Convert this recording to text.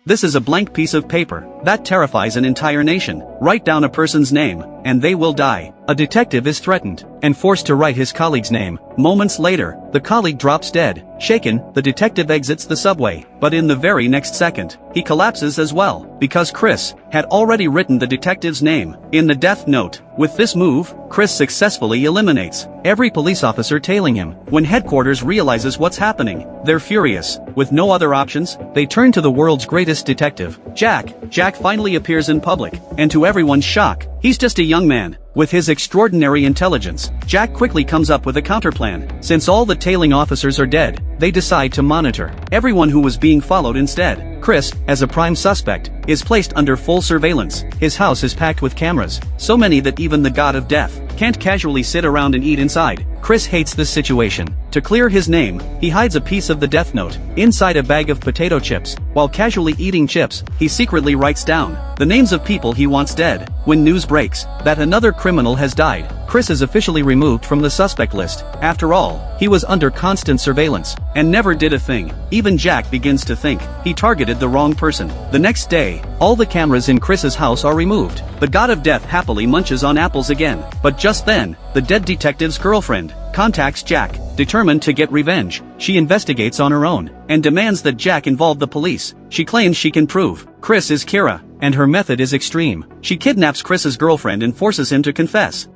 This is a blank piece of paper. That terrifies an entire nation. Write down a person's name, and they will die. A detective is threatened, and forced to write his colleague's name. Moments later, the colleague drops dead. Shaken, the detective exits the subway, but in the very next second, he collapses as well, because Chris had already written the detective's name in the death note. With this move, Chris successfully eliminates every police officer tailing him. When headquarters realizes what's happening, they're furious. With no other options, they turn to the world's greatest detective, Jack. Jack finally appears in public, and to everyone's shock, he's just a young man. With his extraordinary intelligence, Jack quickly comes up with a counterplan. Since all the tailing officers are dead, they decide to monitor everyone who was being followed instead. Chris, as a prime suspect, is placed under full surveillance. His house is packed with cameras, so many that even the god of death can't casually sit around and eat inside. Chris hates this situation. To clear his name, he hides a piece of the death note inside a bag of potato chips. While casually eating chips, he secretly writes down the names of people he wants dead. When news breaks that another criminal has died, Chris is officially removed from the suspect list. After all, he was under constant surveillance and never did a thing. Even Jack begins to think he targeted the wrong person. The next day, all the cameras in Chris's house are removed. The god of death happily munches on apples again. But just then, the dead detective's girlfriend contacts Jack, determined to get revenge. She investigates on her own and demands that Jack involve the police. She claims she can prove Chris is Kira, and her method is extreme. She kidnaps Chris's girlfriend and forces him to confess.